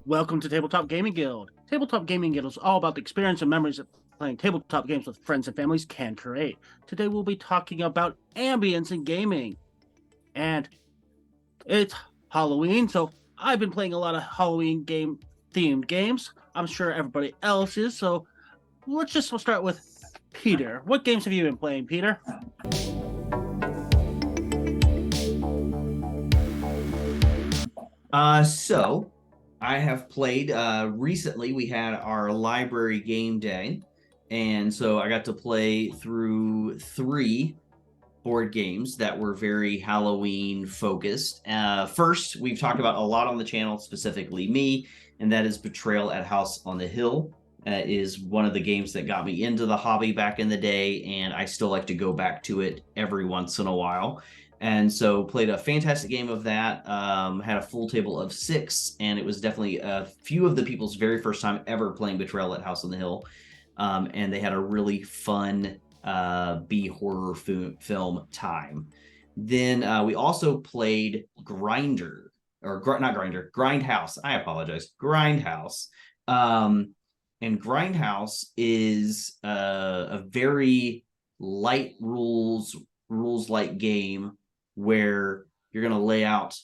Welcome to Tabletop Gaming Guild. Tabletop Gaming Guild is all about the experience and memories that playing tabletop games with friends and families can create. Today we'll be talking about ambience in gaming. And it's Halloween, so I've been playing a lot of Halloween themed games. I'm sure everybody else is, so let's just start with Peter. What games have you been playing, Peter? So I have played recently. We had our library game day, and so I got to play through three board games that were very Halloween focused. First, we've talked about a lot on the channel, specifically me, and that is Betrayal at House on the Hill. Is one of the games that got me into the hobby back in the day, and I still like to go back to it every once in a while. And so played a fantastic game of that. Had a full table of 6, and it was definitely a few of the people's very first time ever playing Betrayal at House on the Hill. And they had a really fun B horror film time. Then we also played Grinder, or not Grinder, Grindhouse. I apologize, Grindhouse. And Grindhouse is a very light rules like game where you're going to lay out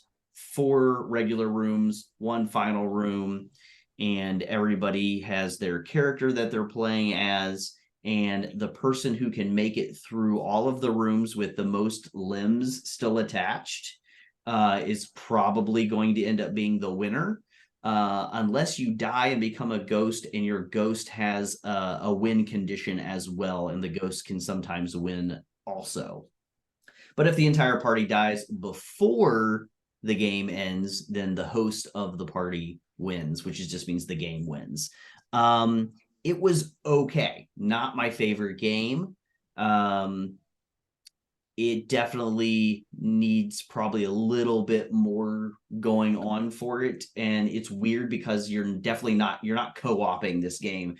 4 regular rooms, 1 final room, and everybody has their character that they're playing as, and the person who can make it through all of the rooms with the most limbs still attached is probably going to end up being the winner. Unless you die and become a ghost, and your ghost has a win condition as well, and the ghost can sometimes win also. But if the entire party dies before the game ends, then the host of the party wins, which just means the game wins. It was okay. Not my favorite game. It definitely needs probably a little bit more going on for it, and it's weird because you're not co-oping this game.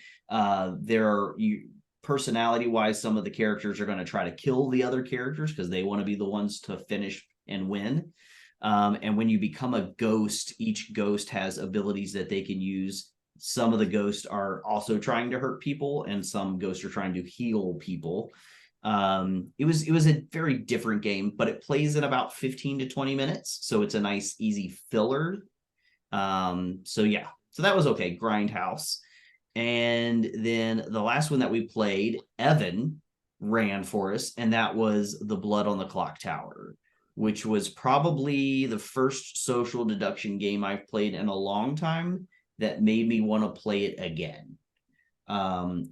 Personality wise, some of the characters are going to try to kill the other characters because they want to be the ones to finish and win. And when you become a ghost, each ghost has abilities that they can use. Some of the ghosts are also trying to hurt people, and some ghosts are trying to heal people. It was a very different game, but it plays in about 15 to 20 minutes, so it's a nice easy filler. So that was okay. Grindhouse. And then the last one that we played, Evan ran for us, and that was The Blood on the Clock Tower, which was probably the first social deduction game I've played in a long time that made me want to play it again. I'm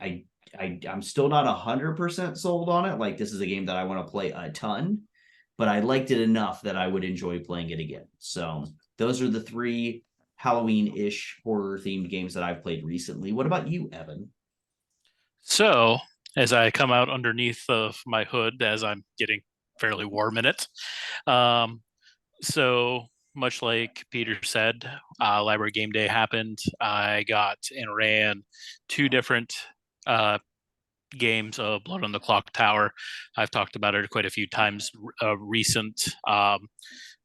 still not 100% sold on it. Like, this is a game that I want to play a ton, but I liked it enough that I would enjoy playing it again. So those are the 3 Halloween-ish horror-themed games that I've played recently. What about you, Evan? So, as I come out underneath of my hood, as I'm getting fairly warm in it, um, so much like Peter said, Library Game Day happened. I got and ran 2 different games of Blood on the Clock Tower. I've talked about it quite a few times. Recent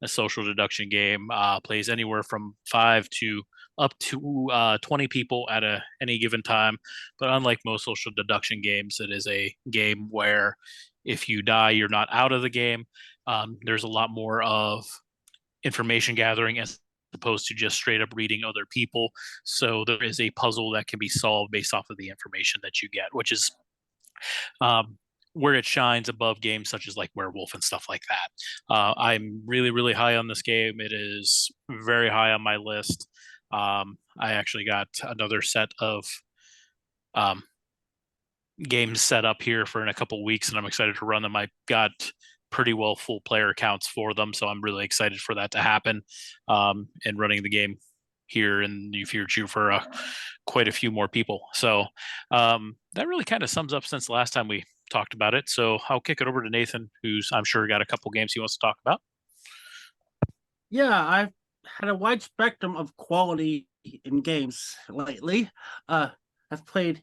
a social deduction game plays anywhere from 5 to up to 20 people at any given time. But unlike most social deduction games, it is a game where if you die, you're not out of the game. There's a lot more of information gathering as opposed to just straight up reading other people. So there is a puzzle that can be solved based off of the information that you get, which is where it shines above games such as like Werewolf and stuff like that. I'm really, really high on this game. It is very high on my list. I actually got another set of games set up here for in a couple weeks, and I'm excited to run them. I got pretty well full player counts for them, so I'm really excited for that to happen. And running the game here in the future for quite a few more people. So that really kind of sums up since the last time we talked about it. So I'll kick it over to Nathan, who's I'm sure got a couple games he wants to talk about. Yeah, I've had a wide spectrum of quality in games lately. I've played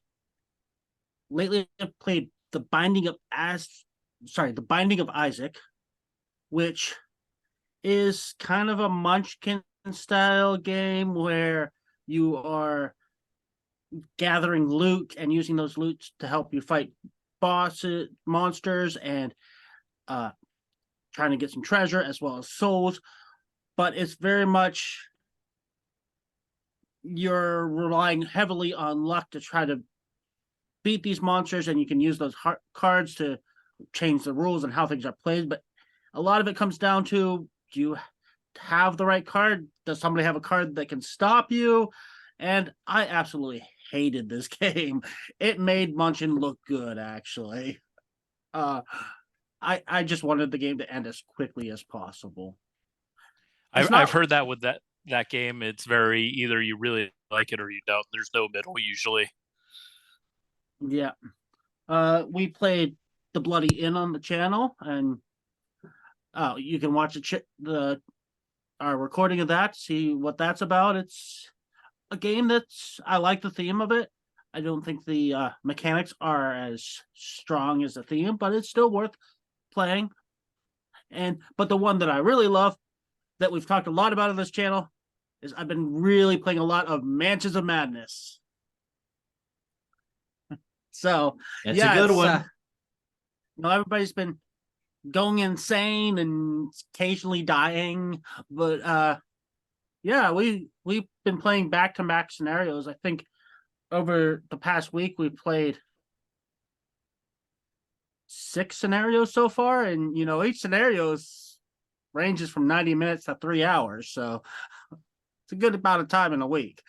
I've played The Binding of Isaac, which is kind of a Munchkin style game where you are gathering loot and using those loots to help you fight bosses, monsters, and trying to get some treasure as well as souls. But it's very much you're relying heavily on luck to try to beat these monsters, and you can use those cards to change the rules and how things are played. But a lot of it comes down to, do you have the right card? Does somebody have a card that can stop you? And I absolutely hated this game. It made Munchin look good, actually. I just wanted the game to end as quickly as possible. I've heard that with that game, it's very either you really like it or you don't. There's no middle usually. Yeah. We played The Bloody Inn on the channel, and you can watch our recording of that, see what that's about. It's a game I like the theme of it. I don't think the mechanics are as strong as the theme, but it's still worth playing. But the one that I really love, that we've talked a lot about on this channel, is I've been really playing a lot of Mansions of Madness. So It's a good one. Everybody's been going insane and occasionally dying, but we've been playing back-to-back scenarios. I think over the past week we've played 6 scenarios so far, and each scenario ranges from 90 minutes to 3 hours, so it's a good amount of time in a week.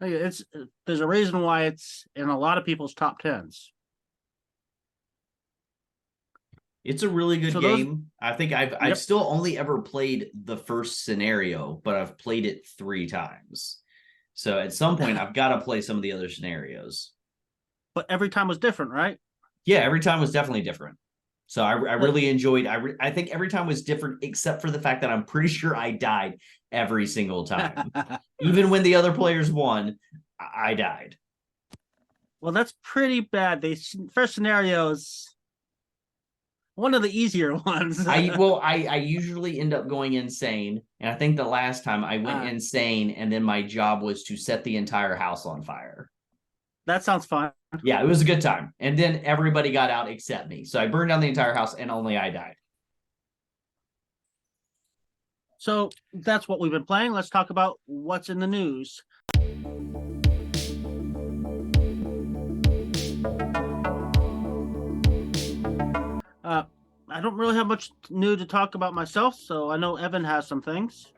There's a reason why it's in a lot of people's top 10s. It's a really good game. I think I've still only ever played the first scenario, but I've played it 3 times. So at some point, I've got to play some of the other scenarios. But every time was different, right? Yeah, every time was definitely different. So I really enjoyed. I think every time was different, except for the fact that I'm pretty sure I died every single time. Even when the other players won, I died. Well, that's pretty bad. The first scenario is one of the easier ones. I usually end up going insane, and I think the last time I went insane, and then my job was to set the entire house on fire. That sounds fun. Yeah, it was a good time. And then everybody got out except me. So I burned down the entire house, and only I died. So that's what we've been playing. Let's talk about what's in the news. I don't really have much new to talk about myself, so I know Evan has some things.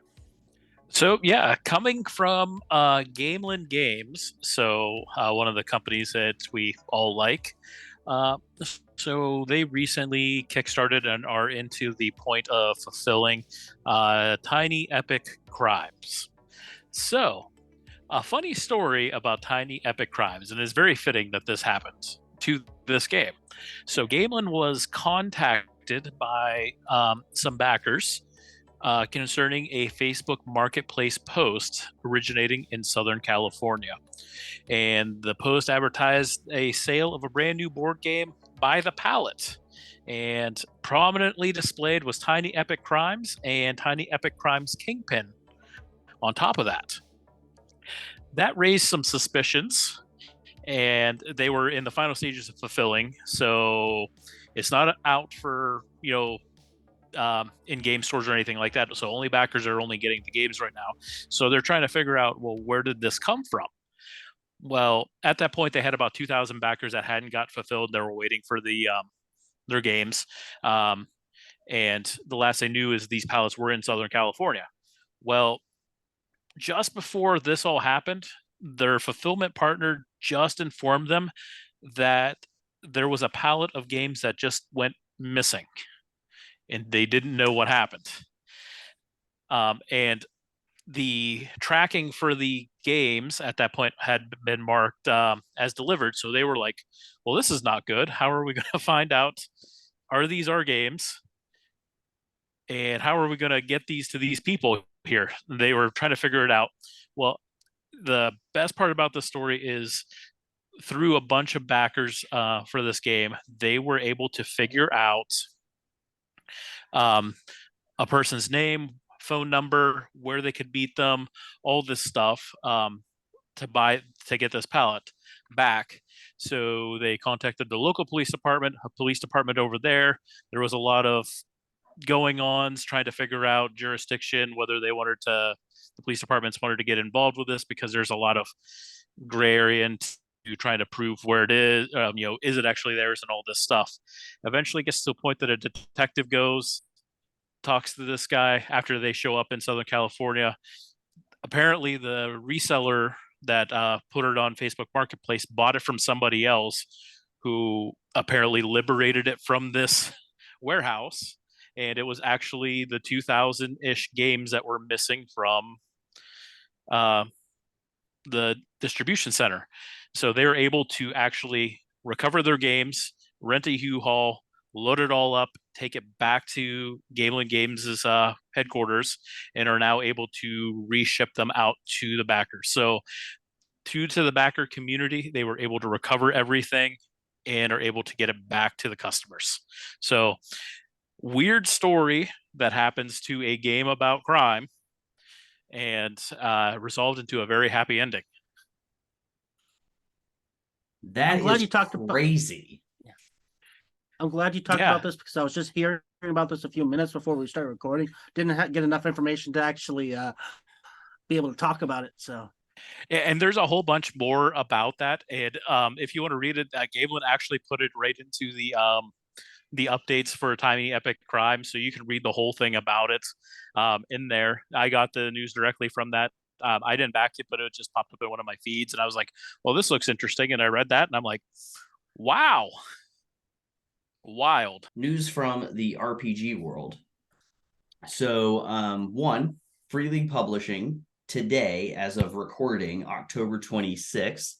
So yeah, coming from Gameland Games, so one of the companies that we all like. So they recently kickstarted and are into the point of fulfilling Tiny Epic Crimes. So a funny story about Tiny Epic Crimes, and it's very fitting that this happened to this game. So Gameland was contacted by some backers concerning a Facebook Marketplace post originating in Southern California. And the post advertised a sale of a brand new board game by the pallet. And prominently displayed was Tiny Epic Crimes and Tiny Epic Crimes Kingpin on top of that. That raised some suspicions, and they were in the final stages of fulfilling. So it's not out for, in-game stores or anything like that. So only backers are only getting the games right now. So they're trying to figure out, well, where did this come from? Well, at that point, they had about 2,000 backers that hadn't got fulfilled. They were waiting for their games. And the last they knew is these pallets were in Southern California. Well, just before this all happened, their fulfillment partner just informed them that there was a pallet of games that just went missing, and they didn't know what happened. And the tracking for the games at that point had been marked as delivered. So they were like, well, this is not good. How are we going to find out, are these our games? And how are we going to get these to these people here? They were trying to figure it out. Well, the best part about the story is through a bunch of backers for this game, they were able to figure out a person's name, phone number, where they could meet them, all this stuff to get this pallet back. So they contacted the local police department, a police department over there. There was a lot of going ons trying to figure out jurisdiction, whether they wanted to, the police departments wanted to get involved with this because there's a lot of gray area and trying to prove where it is, is it actually theirs and all this stuff. Eventually gets to a point that a detective goes, talks to this guy after they show up in Southern California. Apparently the reseller that put it on Facebook Marketplace bought it from somebody else who apparently liberated it from this warehouse. And it was actually the 2000-ish games that were missing from the distribution center. So they were able to actually recover their games, rent a U-Haul, load it all up, take it back to Gamelin Games' headquarters, and are now able to reship them out to the backers. So to the backer community, they were able to recover everything and are able to get it back to the customers. So weird story that happens to a game about crime and resolved into a very happy ending. That I'm glad is you talked crazy. I'm glad you talked about this because I was just hearing about this a few minutes before we started recording. Didn't get enough information to actually be able to talk about it. So, and there's a whole bunch more about that. And if you want to read it, Gamelin actually put it right into the updates for Tiny Epic Crime, so you can read the whole thing about it in there. I got the news directly from that. I didn't back it, but it just popped up in one of my feeds, and I was like, well, this looks interesting. And I read that, and I'm like, wow. Wild. News from the RPG world. So, one, Free League Publishing today, as of recording, October 26th,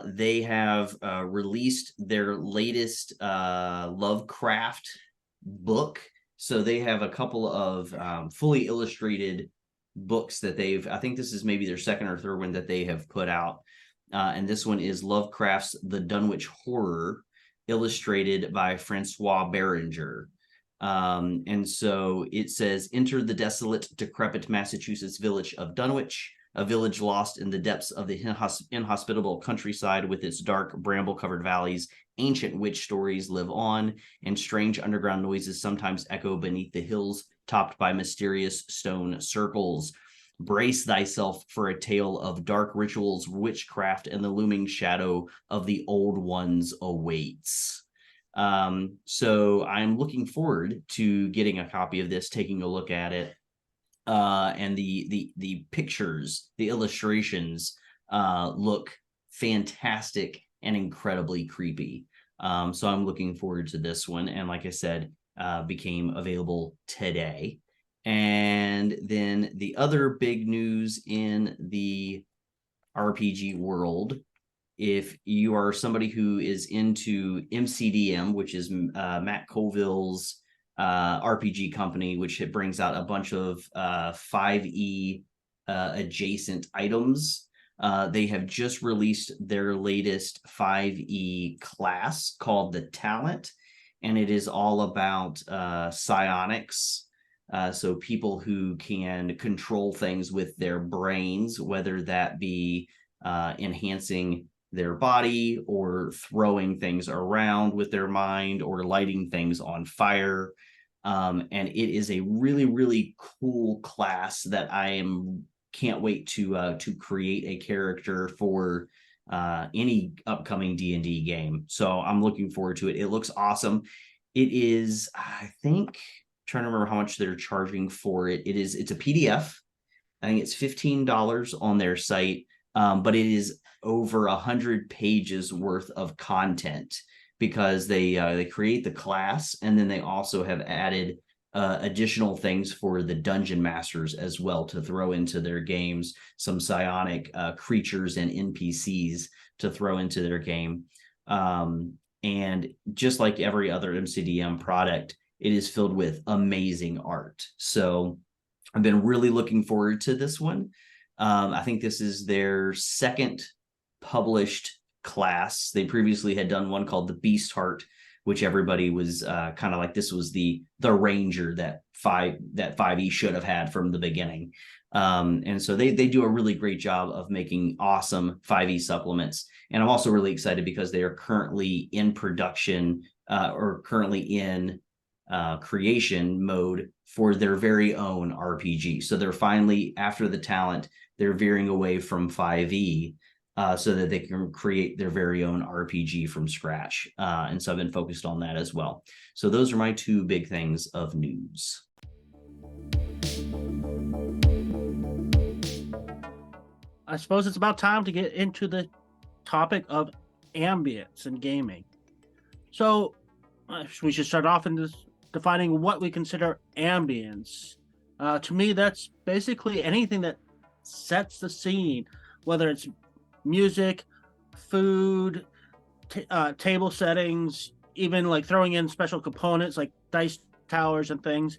they have released their latest Lovecraft book. So they have a couple of fully illustrated books that I think this is maybe their second or third one that they have put out. And this one is Lovecraft's The Dunwich Horror, illustrated by Francois Berenger. And so it says, enter the desolate, decrepit Massachusetts village of Dunwich, a village lost in the depths of the inhospitable countryside with its dark, bramble-covered valleys. Ancient witch stories live on, and strange underground noises sometimes echo beneath the hills, topped by mysterious stone circles. Brace thyself for a tale of dark rituals, witchcraft, and the looming shadow of the old ones awaits. So I'm looking forward to getting a copy of this, taking a look at it. And the pictures, the illustrations look fantastic and incredibly creepy. So I'm looking forward to this one. And like I said, became available today. And then the other big news in the RPG world, if you are somebody who is into MCDM, which is Matt Colville's RPG company, which it brings out a bunch of 5e adjacent items. They have just released their latest 5e class called the Talent, and it is all about psionics. So people who can control things with their brains, whether that be enhancing their body or throwing things around with their mind or lighting things on fire. And it is a really, really cool class that I can't wait to create a character for any upcoming D&D game. So I'm looking forward to it. It looks awesome. It is, I think, trying to remember how much they're charging for it. It's a PDF. I think it's $15 on their site, but it is over 100 pages worth of content because they create the class, and then they also have added additional things for the dungeon masters as well to throw into their games, some psionic creatures and NPCs to throw into their game. And just like every other MCDM product, it is filled with amazing art. So I've been really looking forward to this one. I think this is their second published class. They previously had done one called the Beast Heart, which everybody was kind of like this was the Ranger that 5e should have had from the beginning. And so they do a really great job of making awesome 5e supplements. And I'm also really excited because they are currently in production or currently in creation mode for their very own RPG. So they're finally, after the talent, they're veering away from 5e so that they can create their very own RPG from scratch. And so I've been focused on that as well. So those are my two big things of news. I suppose it's about time to get into the topic of ambience in gaming. So we should start off in this defining what we consider ambience. To me, that's basically anything that sets the scene, whether it's music, food, table settings, even like throwing in special components like dice towers and things.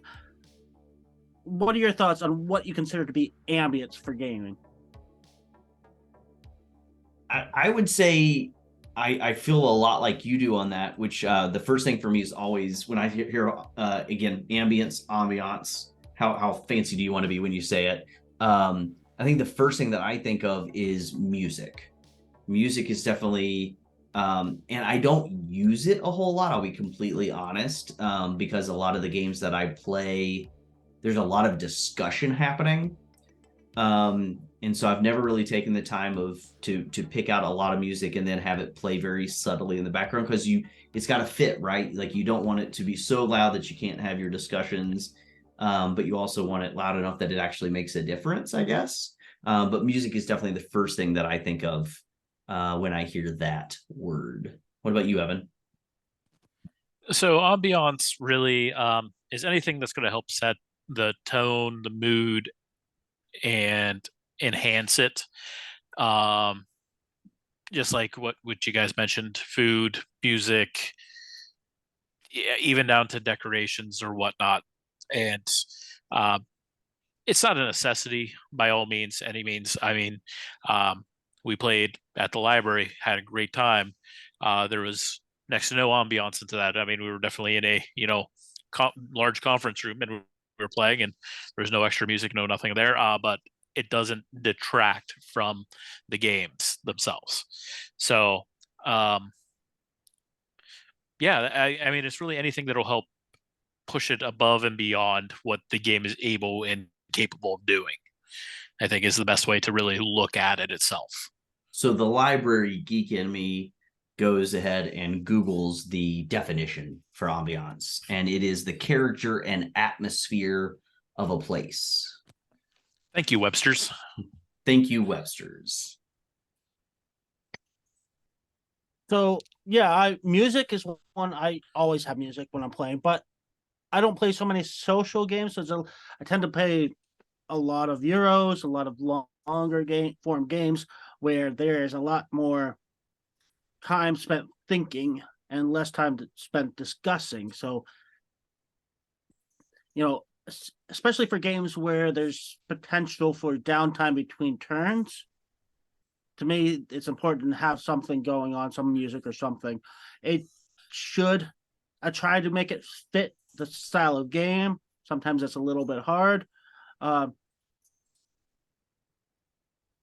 What are your thoughts on what you consider to be ambience for gaming? I would say I feel a lot like you do on that, which the first thing for me is always when I hear again, ambiance, how fancy do you want to be when you say it? I think the first thing that I think of is music. Music is definitely, and I don't use it a whole lot, I'll be completely honest, because a lot of the games that I play, there's a lot of discussion happening. And so I've never really taken the time to pick out a lot of music and then have it play very subtly in the background, because it's got to fit, right? Like you don't want it to be so loud that you can't have your discussions, but you also want it loud enough that it actually makes a difference, I guess. But music is definitely the first thing that I think of when I hear that word. What about you, Evan? So ambiance really is anything that's going to help set the tone, the mood, and enhance it. Just like what you guys mentioned, food, music, even down to decorations or whatnot. And it's not a necessity by all means, any means. I mean, we played at the library, had a great time. There was next to no ambiance into that. I mean, we were definitely in a large conference room, and we were playing, and there was no extra music, no nothing there. But it doesn't detract from the games themselves. So, yeah, I mean, it's really anything that'll help push it above and beyond what the game is able and capable of doing, I think is the best way to really look at it itself. So the library geek in me goes ahead and Googles the definition for ambiance, and it is the character and atmosphere of a place. Thank you, Webster's. Thank you, Webster's. So yeah, music is one. I always have music when I'm playing, but I don't play so many social games. So I tend to play a lot of Euros, a lot of longer form games where there is a lot more time spent thinking and less time spent discussing. So, especially for games where there's potential for downtime between turns, to me, it's important to have something going on, some music or something. I try to make it fit the style of game. Sometimes it's a little bit hard.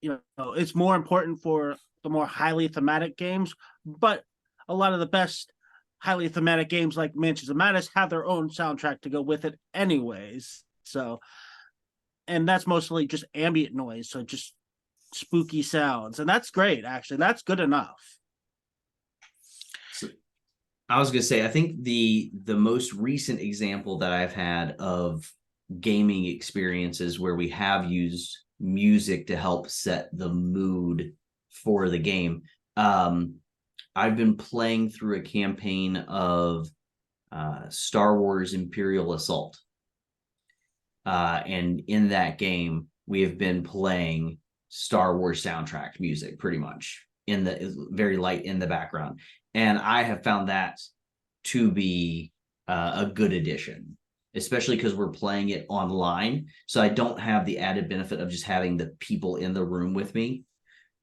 It's more important for the more highly thematic games, but a lot of the best highly thematic games like Mansions of Madness have their own soundtrack to go with it anyways. So, and that's mostly just ambient noise, so just spooky sounds, and that's great. Actually, that's good enough. So, I was going to say, I think the most recent example that I've had of gaming experiences where we have used music to help set the mood for the game. I've been playing through a campaign of Star Wars Imperial Assault. And in that game, we have been playing Star Wars soundtrack music pretty much in the very light in the background. And I have found that to be a good addition, especially because we're playing it online. So I don't have the added benefit of just having the people in the room with me.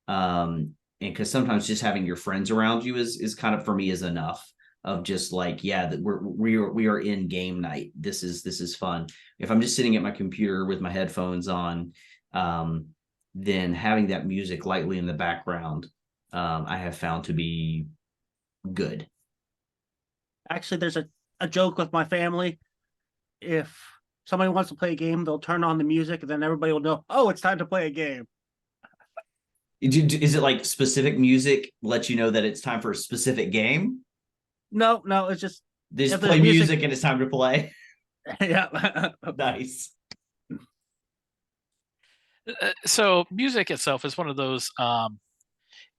And because sometimes just having your friends around you is kind of, for me, is enough. of just like, yeah, that we are in game night. This is fun. If I'm just sitting at my computer with my headphones on, then having that music lightly in the background, I have found to be good. Actually, there's a joke with my family. If somebody wants to play a game, they'll turn on the music, and then everybody will know, oh, it's time to play a game. Is it like specific music lets you know that it's time for a specific game? No, it's just They just if there's play music and it's time to play. Yeah. Nice. So music itself is one of those.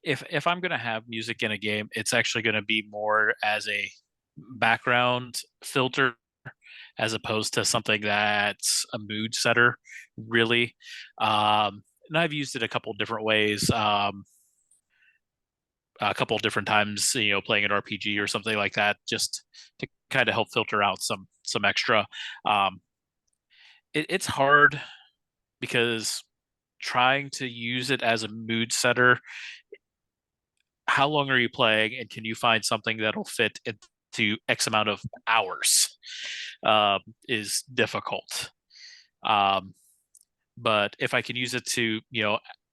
If I'm going to have music in a game, it's actually going to be more as a background filter as opposed to something that's a mood setter, really. And I've used it a couple different ways. A couple different times, playing an RPG or something like that, just to kind of help filter out some extra. It's hard because trying to use it as a mood setter, how long are you playing, and can you find something that'll fit into X amount of hours, is difficult. But if I can use it to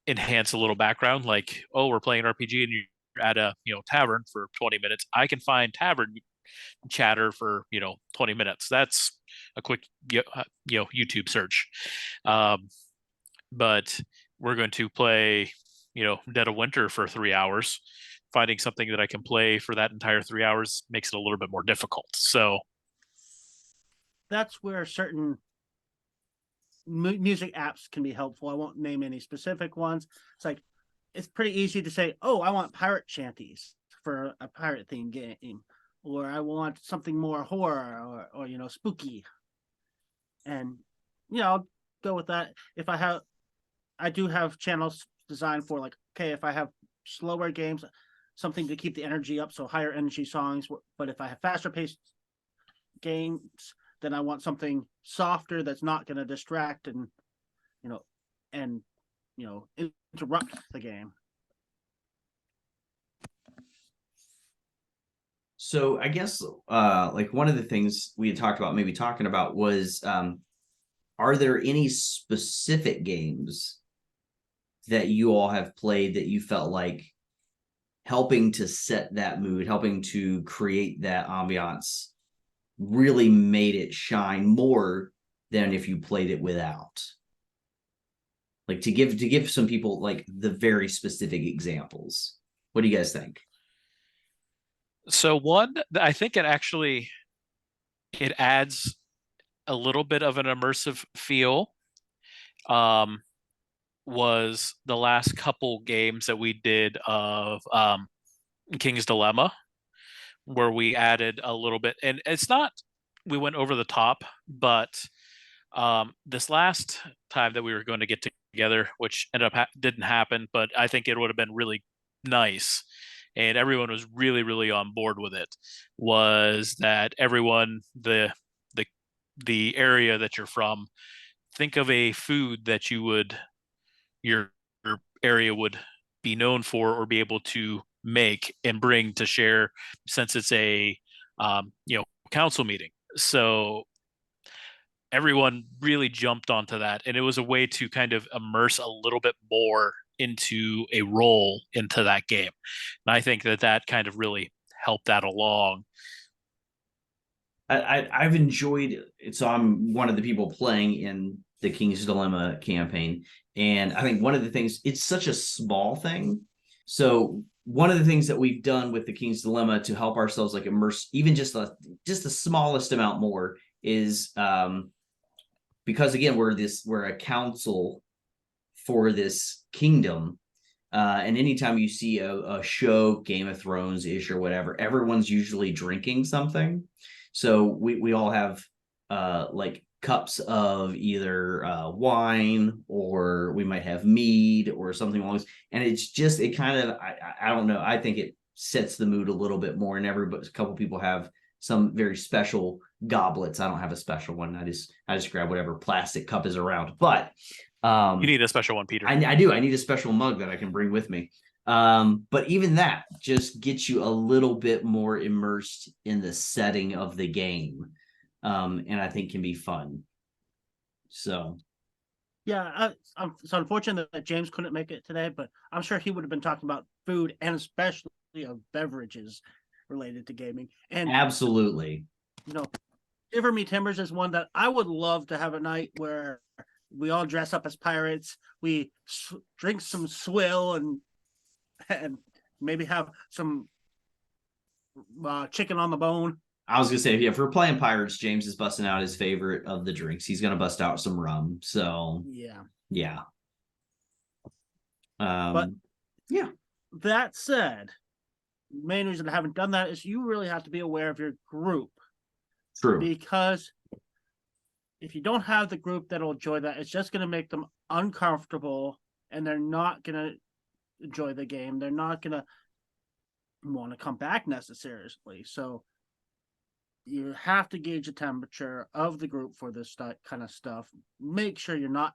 enhance a little background, like, oh, we're playing an RPG and you're at a tavern for 20 minutes, I can find tavern chatter for 20 minutes. That's a quick YouTube search. But we're going to play Dead of Winter for 3 hours. Finding something that I can play for that entire 3 hours makes it a little bit more difficult. So that's where certain music apps can be helpful. I won't name any specific ones. It's like, it's pretty easy to say, oh, I want pirate shanties for a pirate themed game, or I want something more horror or spooky, and I'll go with that. If I do have channels designed for, like, okay, if I have slower games, something to keep the energy up, so higher energy songs. But if I have faster paced games, then I want something softer that's not going to distract and interrupt the game. So I guess like one of the things we had talked about, maybe talking about, was are there any specific games that you all have played that you felt like helping to set that mood, helping to create that ambiance, really made it shine more than if you played it without? Like, to give some people like the very specific examples. What do you guys think? So one, I think it adds a little bit of an immersive feel. Was the last couple games that we did of King's Dilemma, where we added a little bit, and it's not, we went over the top, but this last time that we were going to get together, which ended up didn't happen, but I think it would have been really nice, and everyone was really, really on board with it, was that everyone, the area that you're from, think of a food that your area would be known for or be able to make and bring to share, since it's a council meeting. So everyone really jumped onto that, and it was a way to kind of immerse a little bit more into a role into that game. And I think that kind of really helped that along. I've enjoyed it. So I'm one of the people playing in the King's Dilemma campaign, and I think one of the things, it's such a small thing. So one of the things that we've done with the King's Dilemma to help ourselves like immerse even just the smallest amount more is because again we're a council for this kingdom, and anytime you see a show, Game of Thrones ish or whatever, everyone's usually drinking something. So we all have like cups of either wine, or we might have mead or something along this. And it's just, it kind of, I don't know, I think it sets the mood a little bit more. And a couple people have some very special goblets. I don't have a special one. I just grab whatever plastic cup is around. But You need a special one, Peter. I do. I need a special mug that I can bring with me. But even that just gets you a little bit more immersed in the setting of the game, and I think can be fun. So Yeah, it's unfortunate that James couldn't make it today, but I'm sure he would have been talking about food and especially beverages related to gaming. And absolutely. you know, Shiver Me Timbers is one that I would love to have a night where we all dress up as pirates, we drink some swill, and maybe have some chicken on the bone. I was gonna say, if we're playing Pirates, James is busting out his favorite of the drinks. He's gonna bust out some rum. So Yeah. yeah. But Yeah. that said, the main reason I haven't done that is you really have to be aware of your group. True. Because if you don't have the group that'll enjoy that, it's just going to make them uncomfortable and they're not going to enjoy the game. They're not going to want to come back necessarily. So you have to gauge the temperature of the group for this kind of stuff. Make sure you're not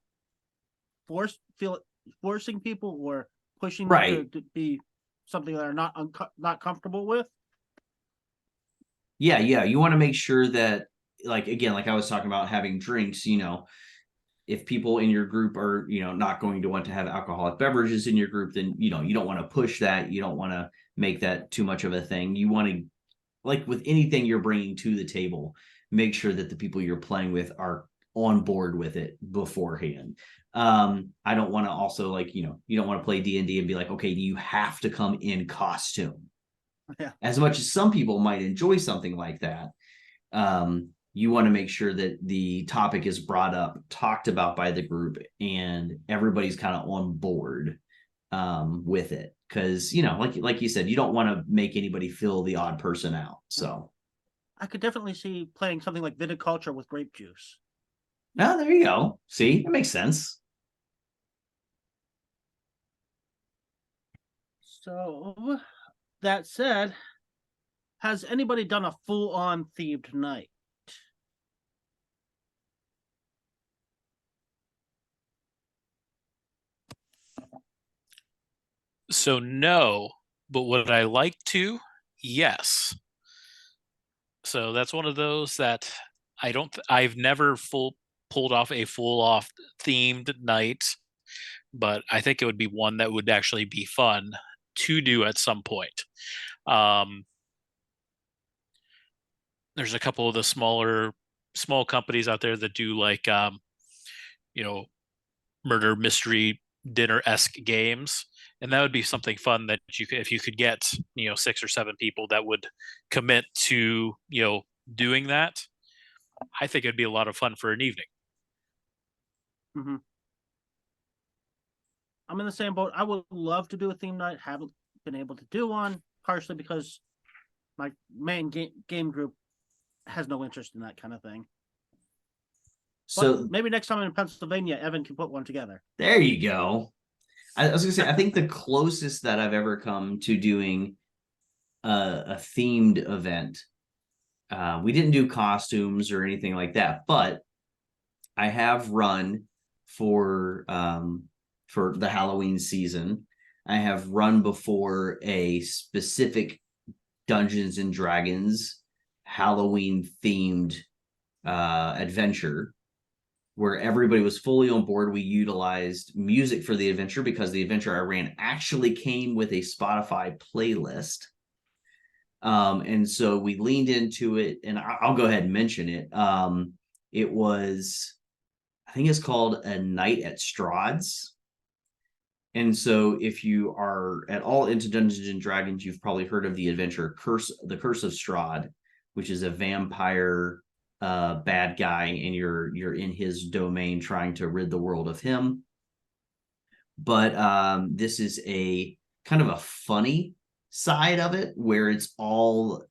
forcing people or pushing them to be something that are not comfortable with. Yeah, you want to make sure that, like, again, like I was talking about having drinks, if people in your group are, not going to want to have alcoholic beverages in your group, then, you don't want to push that. You don't want to make that too much of a thing. You want to, like with anything you're bringing to the table, make sure that the people you're playing with are on board with it beforehand. I don't want to also, like, you don't want to play D&D and be like, okay, you have to come in costume. Yeah. As much as some people might enjoy something like that, you want to make sure that the topic is brought up, talked about by the group, and everybody's kind of on board with it. Because, like you said, you don't want to make anybody feel the odd person out. So I could definitely see playing something like viticulture with grape juice. Oh, there you go. See, it makes sense. So that said, has anybody done a full-on themed night? So no, but would I like to? Yes. So that's one of those that I've never pulled off a full off themed night, but I think it would be one that would actually be fun to do at some point. There's a couple of the small companies out there that do like murder mystery dinner-esque games, and that would be something fun that if you could get 6 or 7 people that would commit to doing that, I think it'd be a lot of fun for an evening. Mm-hmm. I'm in the same boat. I would love to do a theme night. Haven't been able to do one, partially because my main game group has no interest in that kind of thing. So but maybe next time in Pennsylvania, Evan can put one together. There you go. I was gonna say, I think the closest that I've ever come to doing a themed event, we didn't do costumes or anything like that, but I have run for the Halloween season. I have run before a specific Dungeons and Dragons Halloween themed adventure where everybody was fully on board. We utilized music for the adventure because the adventure I ran actually came with a Spotify playlist. And so we leaned into it, and I'll go ahead and mention it. It was, I think it's called A Night at Strahd's. And so if you are at all into Dungeons and Dragons, you've probably heard of the adventure The Curse of Strahd, which is a vampire bad guy, and you're in his domain trying to rid the world of him. But this is a kind of a funny side of it where it's all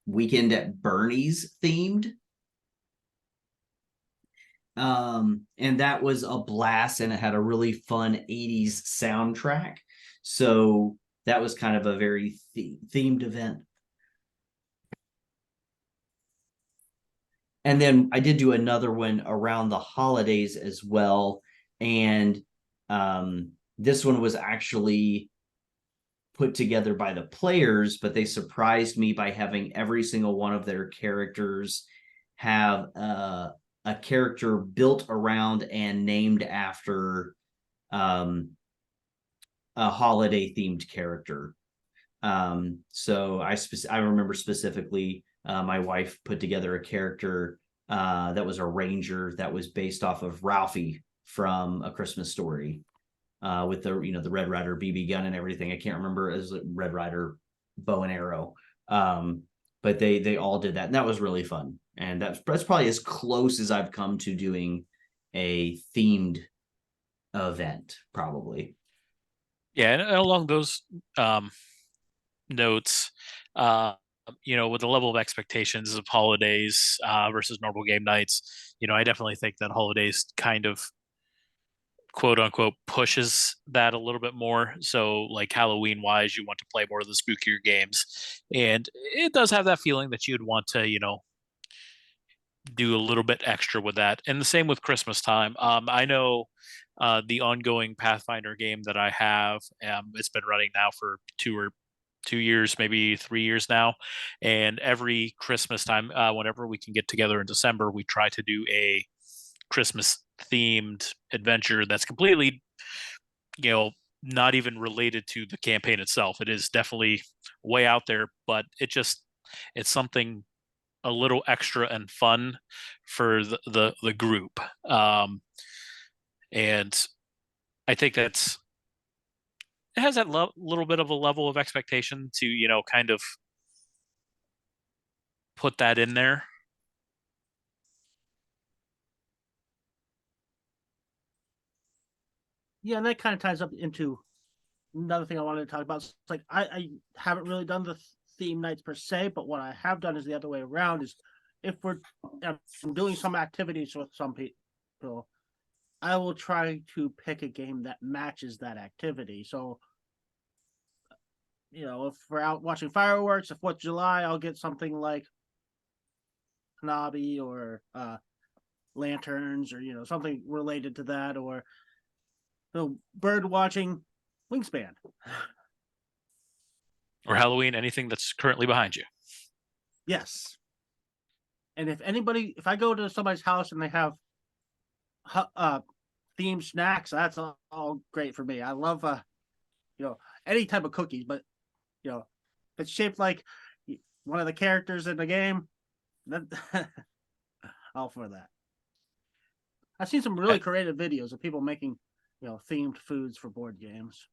Weekend at Bernie's themed. And that was a blast, and it had a really fun 80s soundtrack. So that was kind of a very themed event. And then I did do another one around the holidays as well. And this one was actually put together by the players, but they surprised me by having every single one of their characters have a character built around and named after a holiday themed character. So I remember specifically my wife put together a character that was a ranger that was based off of Ralphie from A Christmas Story, with the Red Ryder BB gun and everything. I can't remember as Red Ryder bow and arrow, but they all did that, and that was really fun. And that's probably as close as I've come to doing a themed event, probably. Yeah, and along those notes, with the level of expectations of holidays versus normal game nights, I definitely think that holidays kind of quote unquote pushes that a little bit more. So, like Halloween wise, you want to play more of the spookier games, and it does have that feeling that you'd want to, do a little bit extra with that. And the same with Christmas time. I know the ongoing Pathfinder game that I have, it's been running now for 2 years, maybe 3 years now. And every Christmas time, whenever we can get together in December, we try to do a Christmas themed adventure that's completely, not even related to the campaign itself. It is definitely way out there, but it's something a little extra and fun for the group. And I think it has that little bit of a level of expectation to, kind of put that in there. Yeah, and that kind of ties up into another thing I wanted to talk about. It's like I haven't really done the theme nights per se, but what I have done is the other way around. Is if I'm doing some activities with some people, I will try to pick a game that matches that activity. So, if we're out watching fireworks, if 4th of July, I'll get something like Hanabi or lanterns, or something related to that, or bird watching, Wingspan. Or Halloween, anything that's currently behind you. Yes. And if I go to somebody's house and they have themed snacks, that's all great for me. I love any type of cookies, but if it's shaped like one of the characters in the game, then all for that. I've seen some really creative videos of people making themed foods for board games.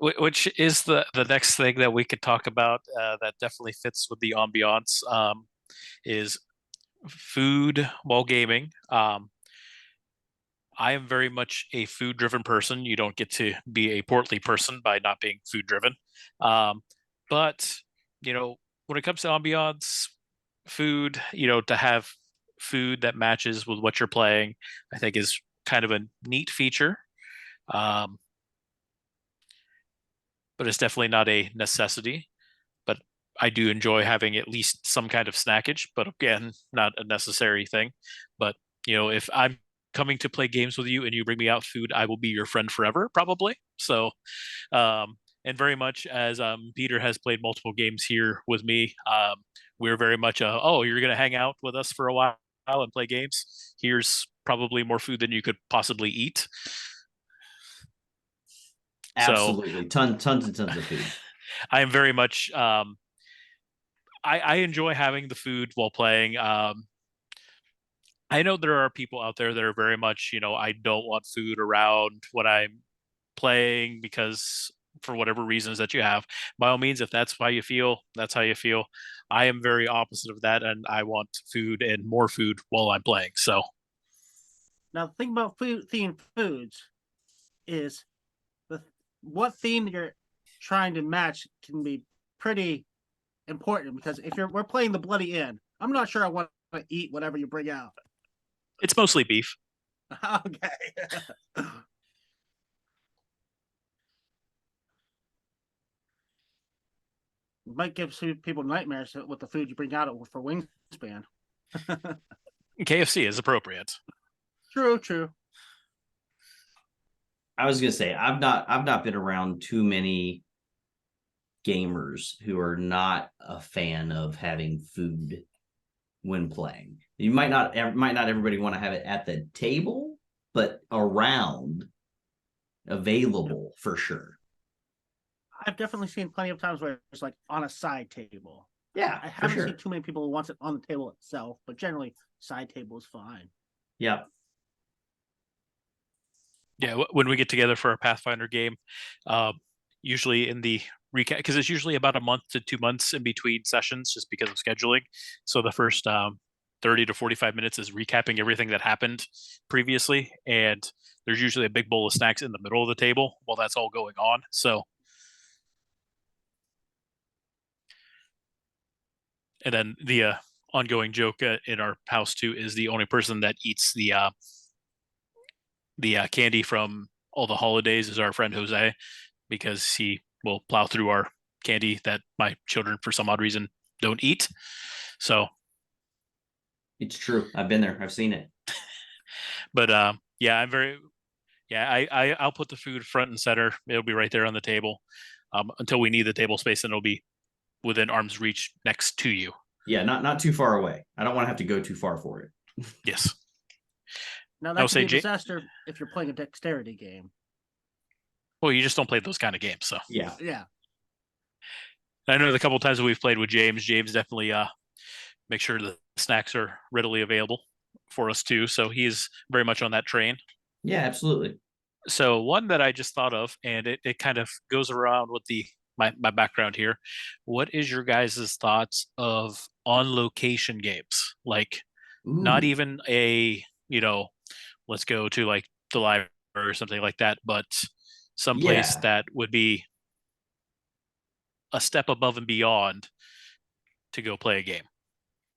Which is the next thing that we could talk about that definitely fits with the ambiance, is food while gaming. I am very much a food driven person. You don't get to be a portly person by not being food driven. But, when it comes to ambiance, food, to have food that matches with what you're playing, I think is kind of a neat feature. But it's definitely not a necessity. But I do enjoy having at least some kind of snackage, but again, not a necessary thing. But, if I'm coming to play games with you and you bring me out food, I will be your friend forever, probably. So, and very much as Peter has played multiple games here with me, we're very much you're going to hang out with us for a while and play games. Here's probably more food than you could possibly eat. Absolutely. Tons and tons of food. I am very much I enjoy having the food while playing. I know there are people out there that are very much, I don't want food around when I'm playing because for whatever reasons that you have. By all means, if that's how you feel, that's how you feel. I am very opposite of that, and I want food and more food while I'm playing. So now the thing about themed foods is what theme you're trying to match can be pretty important, because if we're playing the Bloody Inn, I'm not sure I want to eat whatever you bring out. It's mostly beef. Okay. Might give people nightmares with the food you bring out for Wingspan. KFC is appropriate. True. I was gonna say I've not been around too many gamers who are not a fan of having food when playing. You might not everybody want to have it at the table, but around, available for sure. I've definitely seen plenty of times where it's like on a side table. Yeah, I for haven't sure. seen too many people who wants it on the table itself, but generally side table is fine. Yeah. Yeah, when we get together for a Pathfinder game, usually in the recap, because it's usually about a month to 2 months in between sessions, just because of scheduling. So the first 30 to 45 minutes is recapping everything that happened previously, and there's usually a big bowl of snacks in the middle of the table while that's all going on. So, and then the ongoing joke in our house too is the only person that eats the candy from all the holidays is our friend Jose, because he will plow through our candy that my children, for some odd reason, don't eat. So, It's true. I've been there. I've seen it. but yeah, I'll put the food front and center. It'll be right there on the table until we need the table space, and it'll be within arm's reach next to you. Yeah, not too far away. I don't want to have to go too far for it. Yes. Now I'll that could say be a disaster if you're playing a dexterity game. Well, you just don't play those kind of games, so Yeah. Yeah. I know the couple of times that we've played with James definitely make sure the snacks are readily available for us too. So he's very much on that train. Yeah, absolutely. So one that I just thought of, and it kind of goes around with my background here. What is your guys' thoughts of on location games? Like not Ooh. even a, let's go to like the library or something like that, but someplace Yeah. that would be a step above and beyond to go play a game.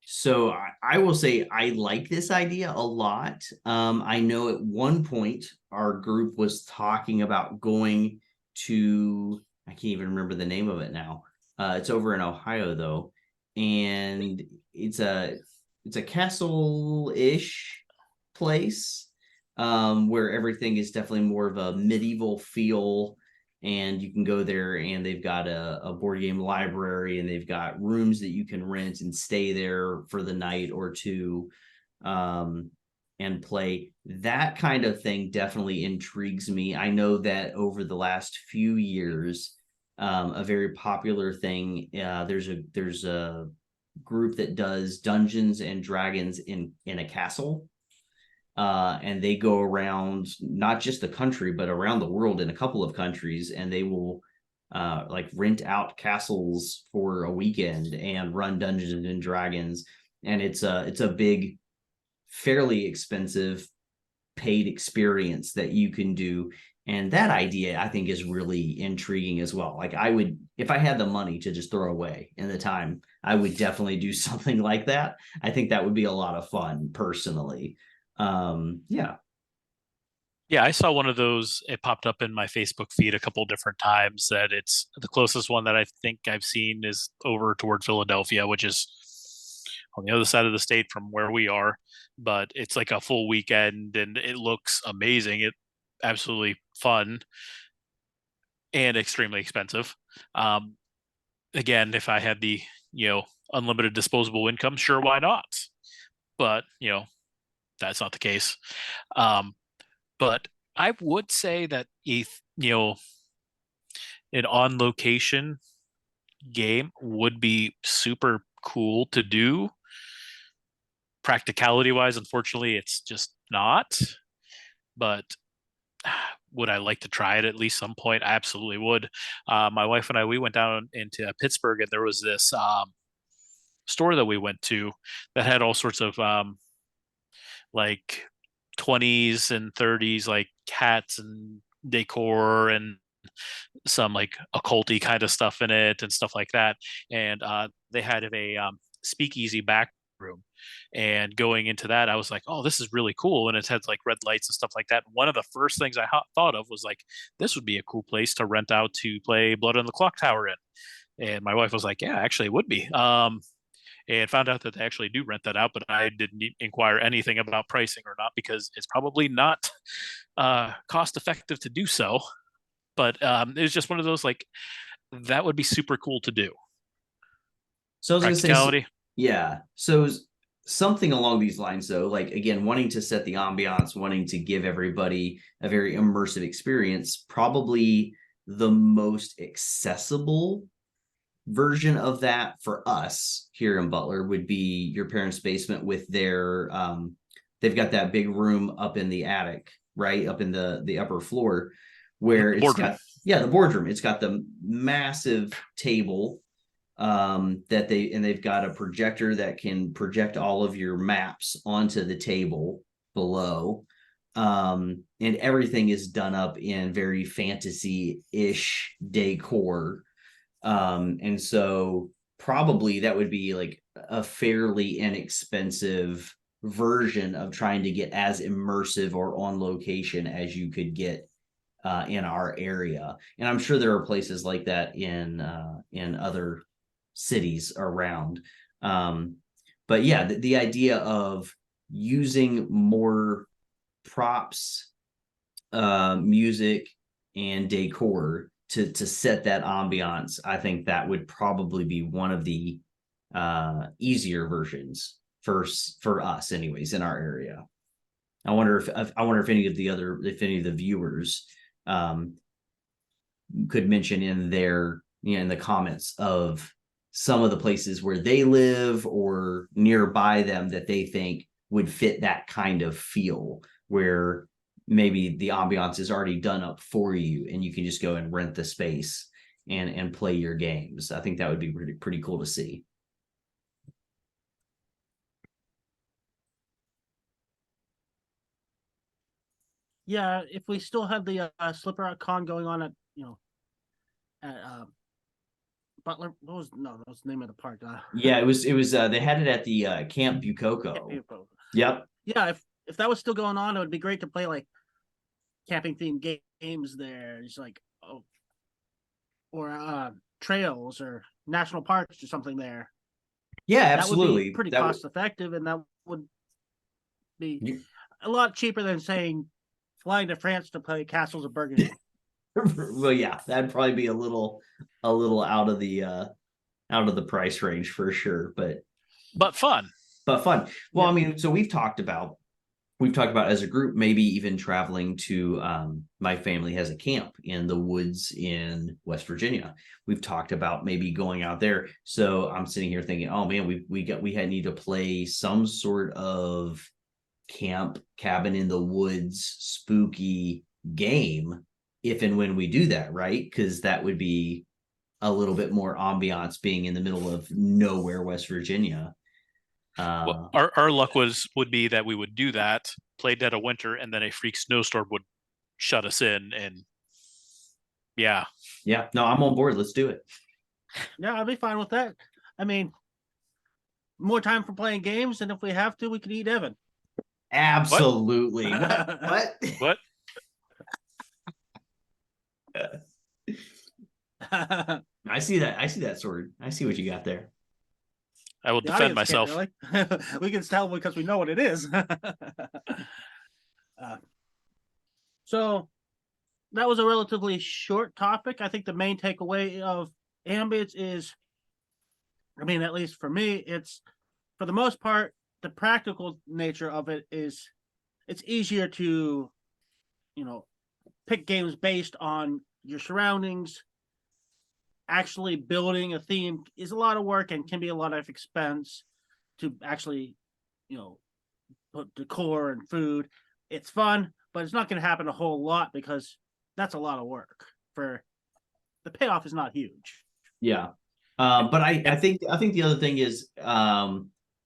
So I will say I like this idea a lot. I know at one point our group was talking about going to, I can't even remember the name of it now. It's over in Ohio though, and it's a castle-ish place, where everything is definitely more of a medieval feel, and you can go there and they've got a board game library, and they've got rooms that you can rent and stay there for the night or two, um, and play. That kind of thing definitely intrigues me. I know that over the last few years, a very popular thing, there's a group that does Dungeons and Dragons in a castle, and they go around not just the country but around the world in a couple of countries, and they will like rent out castles for a weekend and run Dungeons and Dragons, and it's a big, fairly expensive paid experience that you can do. And that idea I think is really intriguing as well. Like, I would, if I had the money to just throw away and the time, I would definitely do something like that. I think that would be a lot of fun personally. Yeah. Yeah, I saw one of those. It popped up in my Facebook feed a couple different times. That it's the closest one that I think I've seen is over toward Philadelphia, which is on the other side of the state from where we are. But it's like a full weekend, and it looks amazing. It absolutely fun and extremely expensive. Um, Again, if I had the unlimited disposable income, sure, why not? But that's not the case. Um, but I would say that if an on location game would be super cool to do. Practicality wise, unfortunately, it's just not. But would I like to try it at least some point? I absolutely would. My wife and I, we went down into Pittsburgh, and there was this store that we went to that had all sorts of like 20s and 30s like hats and decor and some like occulty kind of stuff in it and stuff like that. And they had a speakeasy back room. And going into that, I was like, "Oh, this is really cool!" And it had like red lights and stuff like that. One of the first things I thought of was like, "This would be a cool place to rent out to play Blood on the Clock Tower in." And my wife was like, "Yeah, actually, it would be." And found out that they actually do rent that out, but I didn't inquire anything about pricing or not because it's probably not cost effective to do so. But it was just one of those like That would be super cool to do. So I was going to say, Practicality. yeah. So something along these lines, though, like again, wanting to set the ambiance, wanting to give everybody a very immersive experience, probably the most accessible version of that for us here in Butler would be your parents' basement with their they've got that big room up in the attic, right? Up in the upper floor where it's got the boardroom. It's got the massive table that they've got a projector that can project all of your maps onto the table below. And everything is done up in very fantasy-ish decor. And so probably that would be like a fairly inexpensive version of trying to get as immersive or on location as you could get in our area. And I'm sure there are places like that in other cities around. But yeah, the idea of using more props, music, and decor to set that ambiance, I think that would probably be one of the easier versions for us, anyways, in our area. I wonder if any of the viewers could mention in their in the comments of some of the places where they live or nearby them that they think would fit that kind of feel, where maybe the ambiance is already done up for you and you can just go and rent the space and play your games. I think that would be pretty cool to see. Yeah, if we still had the Slipper Out Con going on at at Butler, that was the name of the park. Yeah, it was they had it at the Camp Bucoco. Yep. Yeah, if that was still going on, it would be great to play like camping themed games there. It's like or trails or national parks or something there. Yeah, absolutely. That would be pretty cost effective, and that would be a lot cheaper than saying flying to France to play Castles of Burgundy. Well, yeah, that'd probably be a little out of the price range for sure, but fun. Well, yeah. I mean, so we've talked about as a group maybe even traveling to my family has a camp in the woods in West Virginia. We've talked about maybe going out there. So I'm sitting here thinking, oh man, we had need to play some sort of camp cabin in the woods spooky game if and when we do that, right? Because that would be a little bit more ambiance being in the middle of nowhere, West Virginia. Well, our luck would be that we would do that, play dead of winter, and then a freak snowstorm would shut us in. And yeah, no, I'm on board. Let's do it. Yeah, I'll be fine with that. I mean, more time for playing games, and if we have to, we could eat Evan. Absolutely. What? What? I see that sword. I see what you got there. I will defend myself. Really. We can tell because we know what it is. So that was a relatively short topic. I think the main takeaway of Ambience is, I mean, at least for me, it's for the most part, the practical nature of it is it's easier to, pick games based on your surroundings. Actually building a theme is a lot of work and can be a lot of expense to actually, put decor and food. It's fun, but it's not going to happen a whole lot because that's a lot of work. For the payoff is not huge. Yeah. But I think the other thing is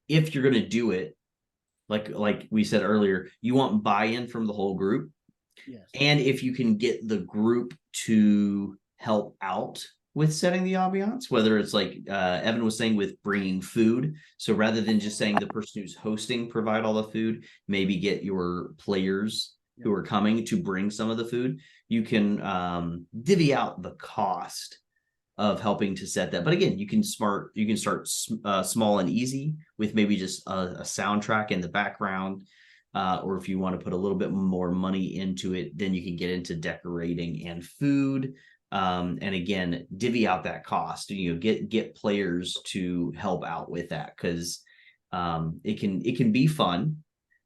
if you're going to do it, like we said earlier, you want buy-in from the whole group. Yes. And if you can get the group to help out with setting the ambiance, whether it's like Evan was saying with bringing food. So rather than just saying the person who's hosting provide all the food, maybe get your players who are coming to bring some of the food. You can divvy out the cost of helping to set that. But again, you can start small and easy with maybe just a soundtrack in the background. Or if you want to put a little bit more money into it, then you can get into decorating and food. And again, divvy out that cost. Get players to help out with that, because it can be fun,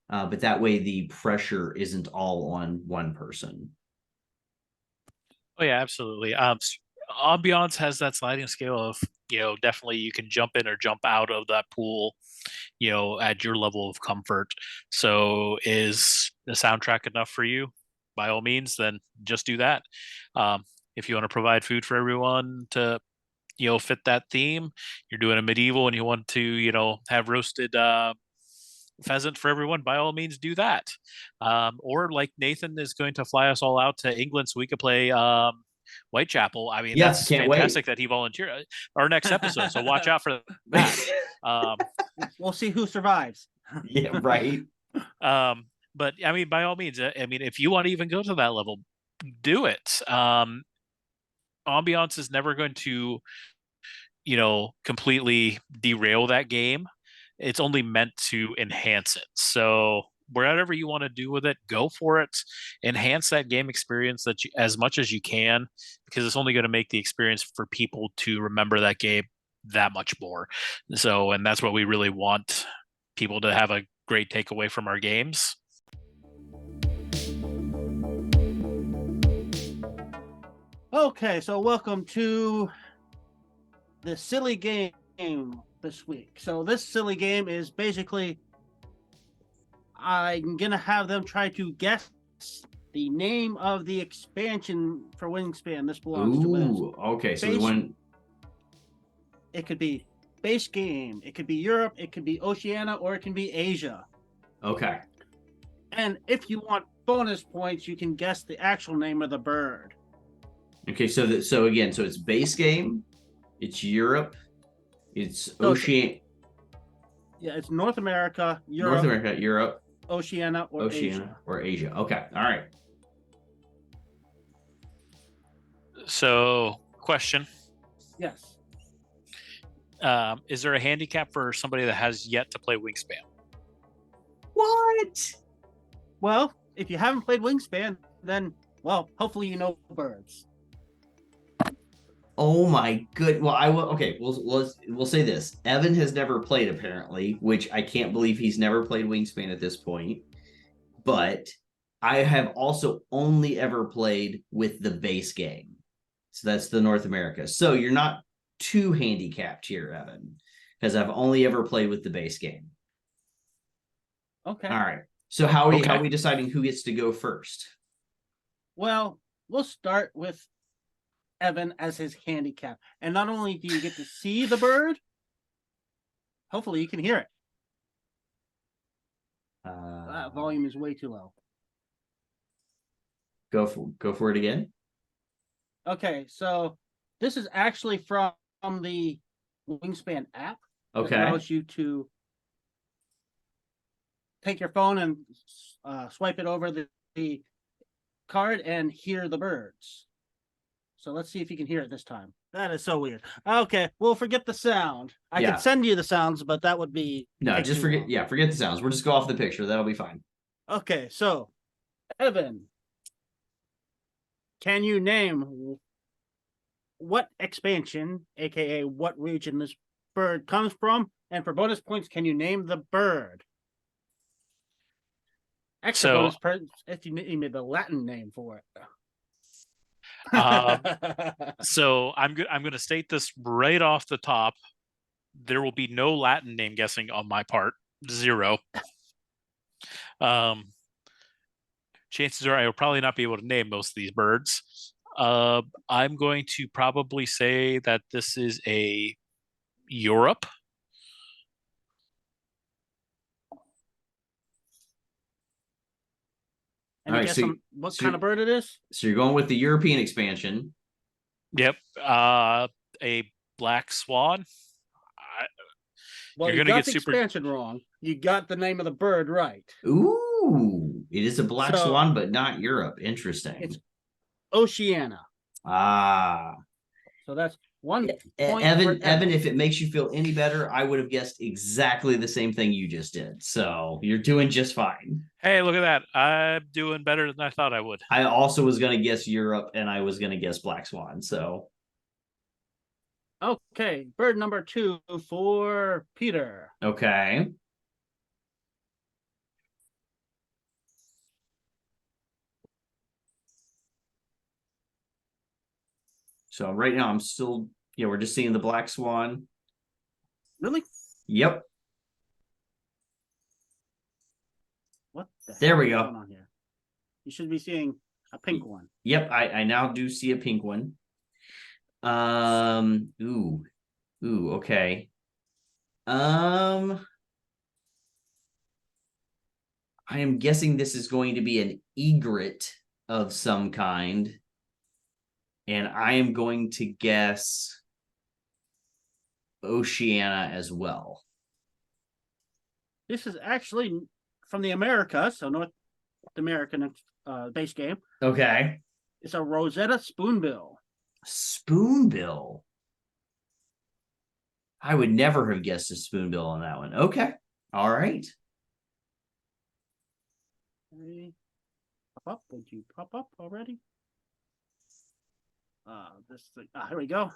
but that way the pressure isn't all on one person. Oh yeah, absolutely. Ambiance has that sliding scale of, definitely you can jump in or jump out of that pool, at your level of comfort. So is the soundtrack enough for you? By all means, then just do that. If you want to provide food for everyone to, fit that theme, you're doing a medieval and you want to, have roasted pheasant for everyone, by all means do that. Or like Nathan is going to fly us all out to England so we could play Whitechapel. I mean, Yes, that's can't wait. fantastic that he volunteered. Our next episode, so watch out for that. We'll see who survives. Yeah, right. But I mean, by all means, I mean, if you want to even go to that level, do it. Ambiance is never going to, completely derail that game. It's only meant to enhance it. So whatever you want to do with it, go for it. Enhance that game experience as much as you can, because it's only going to make the experience for people to remember that game that much more. So, and that's what we really want people to have a great takeaway from our games. Okay, so welcome to the silly game this week. So this silly game is basically, I'm gonna have them try to guess the name of the expansion for Wingspan. This belongs to Wiz. Okay. So we want. It could be base game, it could be Europe, it could be Oceania, or it can be Asia. Okay. And if you want bonus points, you can guess the actual name of the bird. Okay. So it's base game, it's Europe, it's Oceania. Yeah, it's North America, Europe, Oceania, or Asia. Okay. All right. So, question. Yes. Is there a handicap for somebody that has yet to play Wingspan? What? Well, if you haven't played Wingspan, then, well, hopefully you know birds. Oh my good. Well, I will. Okay, we'll say this. Evan has never played, apparently, which I can't believe he's never played Wingspan at this point. But I have also only ever played with the base game. So that's the North America. So you're not too handicapped here, Evan, because I've only ever played with the base game. Okay. All right. So how are we deciding who gets to go first? Well, we'll start with Evan as his handicap. And not only do you get to see the bird, hopefully you can hear it. That volume is way too low. Go for it again. Okay, so this is actually from the Wingspan app. Okay. It allows you to take your phone and swipe it over the card and hear the birds. So let's see if you can hear it this time. That is so weird. Okay, we'll forget the sound. I can send you the sounds, but that would be... No, just forget. Yeah, forget the sounds. We'll just go off the picture. That'll be fine. Okay, so, Evan, can you name what expansion, aka what region this bird comes from? And for bonus points, can you name the bird? Extra bonus points if you need the Latin name for it. So I'm going to state this right off the top. There will be no Latin name guessing on my part. 0. Chances are I will probably not be able to name most of these birds. I'm going to probably say that this is a Europe. And all right, guess what kind of bird it is? So you're going with the European expansion. Yep. A black swan. Well, you got the expansion wrong. You got the name of the bird right. Ooh, it is a black swan, but not Europe. Interesting. It's Oceania. Ah. So that's 1 point for Evan, if it makes you feel any better, I would have guessed exactly the same thing you just did. So you're doing just fine. Hey, look at that. I'm doing better than I thought I would. I also was going to guess Europe, and I was going to guess Black Swan. So Okay, bird number 2 for Peter. okay. So right now I'm still, we're just seeing the Black Swan. Really? Yep. What the There hell we is go. going on here? You should be seeing a pink one. Yep, I now do see a pink one. Ooh, okay. I am guessing this is going to be an egret of some kind. And I am going to guess Oceania as well. This is actually from the Americas, so North American base game. Okay. It's a Rosetta Spoonbill. Spoonbill. I would never have guessed a spoonbill on that one. Okay. All right. Pop up. Would you pop up already? Here we go.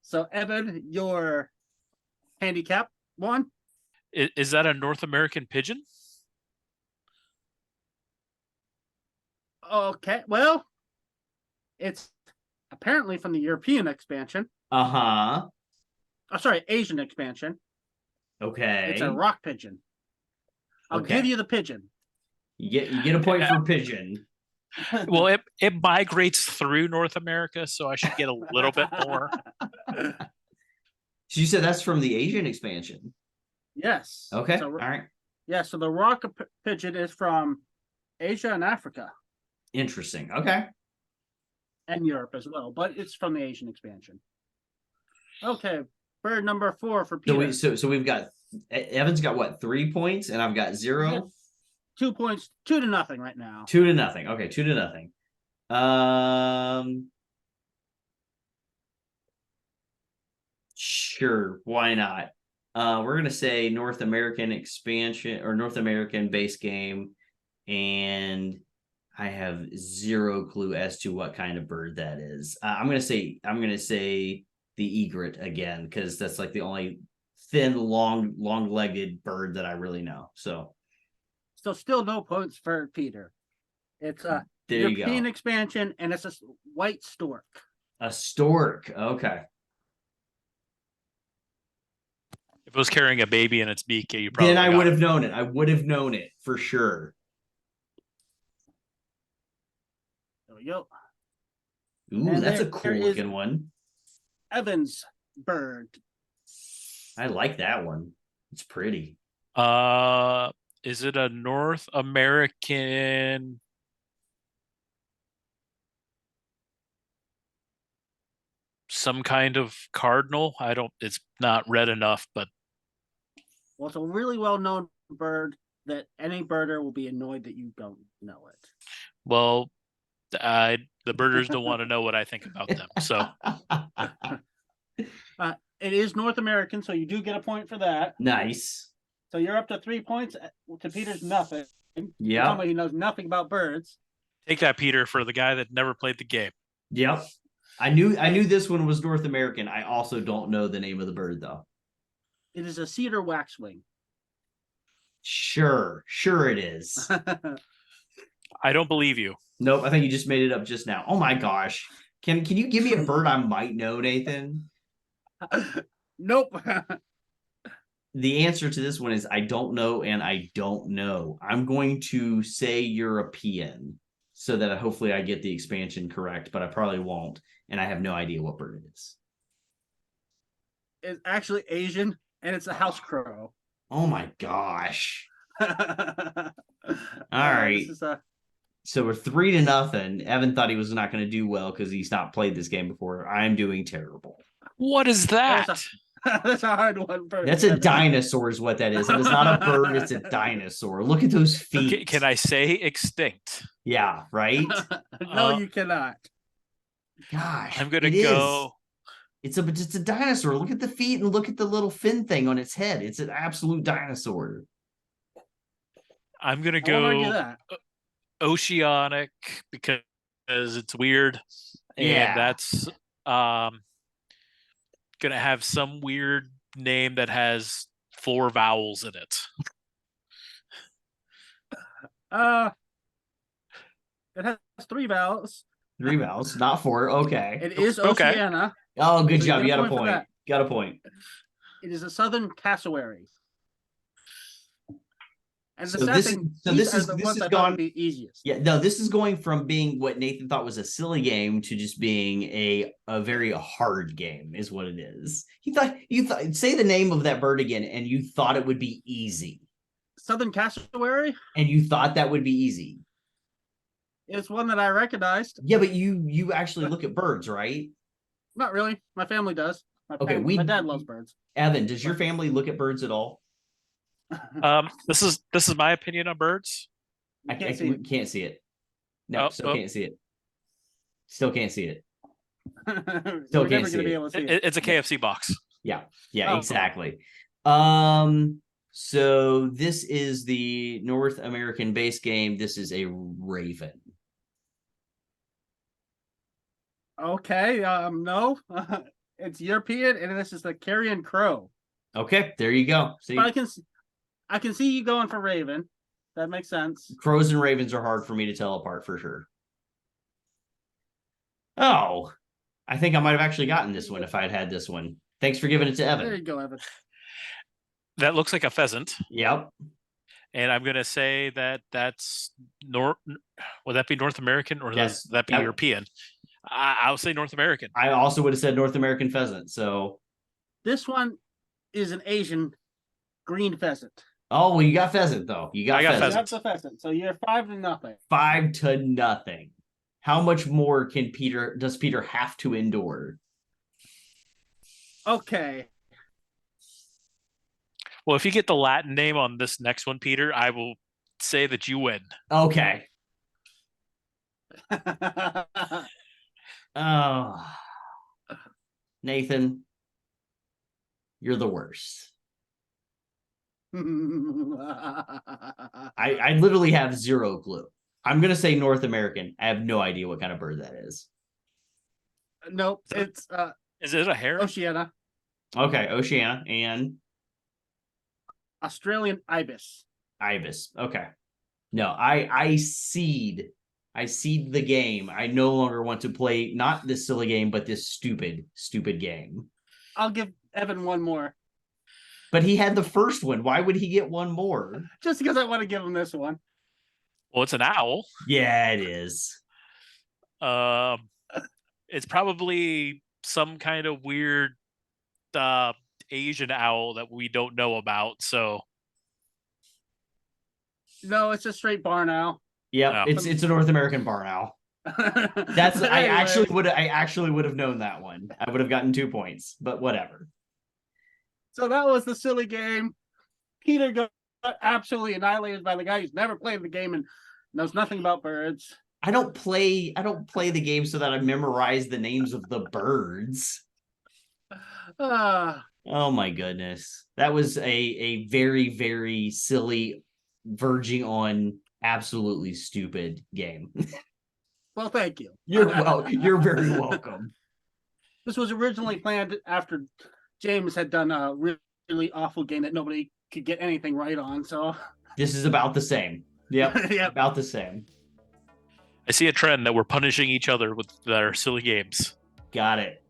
So, Evan, your handicap one. Is that a North American pigeon? Okay, well, it's apparently from the European expansion. Uh-huh. Oh, sorry, Asian expansion. Okay. It's a rock pigeon. I'll give you the pigeon. You get a point for pigeon. Well, it migrates through North America, so I should get a little bit more. So you said that's from the Asian expansion. Yes. Okay. So, all right. Yeah, so the rock pigeon is from Asia and Africa. Interesting. Okay. And Europe as well, but it's from the Asian expansion. Okay, bird number 4 for Peter. So we've got Evan's got what, 3 points, and I've got 0. 2 points, 2-0 right now. 2-0. Okay, 2-0. Sure, why not? We're gonna say North American expansion or North American base game, and I have 0 clue as to what kind of bird that is. I'm gonna say the egret again, because that's like the only thin, long-legged bird that I really know. So still no points for Peter. It's a there European expansion, and it's a white stork. A stork. Okay. If it was carrying a baby in its beak, you probably then I would have known it. I would have known it for sure. There we go. Ooh, And that's a cool looking one. Evan's bird. I like that one. It's pretty. Is it a North American some kind of cardinal? It's not red enough, but Well, it's a really well-known bird that any birder will be annoyed that you don't know it. well, the birders don't want to know what I think about them. So it is North American, so you do get a point for that. Nice. So you're up to 3 points to Peter's nothing. Yeah. Somebody who knows nothing about birds. take that, Peter, for the guy that never played the game. Yep. I knew this one was North American. I also don't know the name of the bird though. It is a cedar waxwing. Sure it is. I don't believe you. Nope, I think you just made it up just now. Oh my gosh. Can you give me a bird I might know, Nathan? Nope. The answer to this one is I don't know and I don't know. I'm going to say European so that hopefully I get the expansion correct, but I probably won't. And I have no idea what bird it is. It's actually Asian, and it's a house crow. Oh my gosh. All right. So we're 3-0. Evan thought he was not going to do well because he's not played this game before. I'm doing terrible. What is that? That's a hard one. That's a dinosaur is what that is. It is not a bird. It's a dinosaur. Look at those feet. Okay, can I say extinct? Yeah, right? No, you cannot. Gosh, I'm gonna it go. is. It's a dinosaur. Look at the feet and look at the little fin thing on its head. It's an absolute dinosaur. I'm gonna I won't argue go that. oceanic because it's weird, and Yeah. that's gonna have some weird name that has 4 vowels in it. Uh, it has 3 vowels. 3 vowels, not 4. Okay. It is Okay. Oceania. Oh, good So you job. get You a got a point for point. that. Got a point. It is a southern cassowary. And the So sad this is thing, so these this are is the this ones has I thought would gone. be easiest. Yeah, no, this is going from being what Nathan thought was a silly game to just being a very hard game, is what it is. You thought say the name of that bird again, and you thought it would be easy. Southern cassowary And you thought that would be easy. is one that I recognized. Yeah, but you actually look at birds, right? Not really. My family does. Okay, My dad loves birds. Evan, does your family look at birds at all? This is my opinion on birds. You can't I see it. can't see it. No, still can't see it. Still can't see it. Still We're can't never see going to be it. able to see it. It's a KFC box. Yeah, Oh. exactly. So this is the North American base game. This is a raven. Okay. No. It's European, and this is the carrion crow. Okay, there you go. See, But I can see you going for raven. That makes sense. crows and ravens are hard for me to tell apart for sure. Oh, I think I might have actually gotten this one if I had this one. Thanks for giving it to Evan. There you go, Evan. That looks like a pheasant. Yep. And I'm gonna say that's would that be North American or Yes. does that be Yep. European? I'll say North American. I also would have said North American pheasant. So, This one is an Asian green pheasant. oh well, you got pheasant though. You got I got pheasant. That's a pheasant. So you're 5-0. 5-0. How much more does Peter have to endure? Okay. Well, if you get the Latin name on this next one, Peter, I will say that you win. Okay. Oh, Nathan, you're the worst. I literally have zero clue. I'm gonna say North American. I have no idea what kind of bird that is. Nope. It's Is it a heron? Oceania. Okay, Oceania and Australian ibis. ibis. Okay. No, I cede the game. I no longer want to play not this silly game, but this stupid game. I'll give Evan one more. But he had the first one. Why would he get one more? Just because I want to give him this one. Well, it's an owl. Yeah, it is. It's probably some kind of weird Asian owl that we don't know about. So No, it's a straight barn owl. Yep, No. it's a North American barn owl. That's I Anyways, actually would have known that one. I would have gotten 2 points, but whatever. So that was the silly game. Peter got absolutely annihilated by the guy who's never played the game and knows nothing about birds. I don't play the game so that I memorize the names of the birds. Ah, Oh my goodness. That was a very, very silly, verging on absolutely stupid game. well, thank you. You're very welcome. This was originally planned after James had done a really awful game that nobody could get anything right on. So This is about the same. Yep. Yep. About the same. I see a trend that we're punishing each other with our silly games. Got it.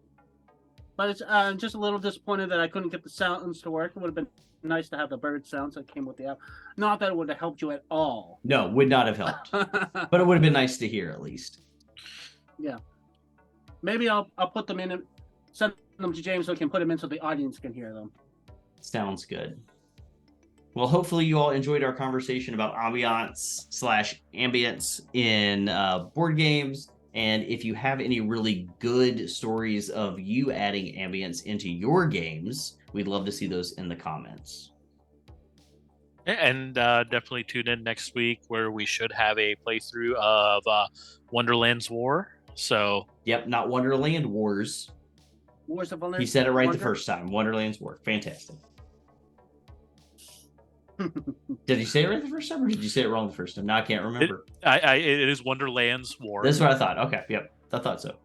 But it's, I'm just a little disappointed that I couldn't get the sounds to work. It would have been nice to have the bird sounds that came with the app. Not that it would have helped you at all. No, would not have helped. But it would have been nice to hear at least. Yeah. Maybe I'll put them in and send them to James so he can put them in so the audience can hear them. Sounds good. Well, hopefully you all enjoyed our conversation about ambience in board games. And if you have any really good stories of you adding ambience into your games, we'd love to see those in the comments. And definitely tune in next week where we should have a playthrough of Wonderland's War. So Yep, not Wonderland Wars. Wars of Wonder. He said it right the Wonder? first time. Wonderland's War. Fantastic. Did you say it right the first time, or did you say it wrong the first time? No, I can't remember. it is Wonderland's War. That's what I thought. Okay, yep, I thought so.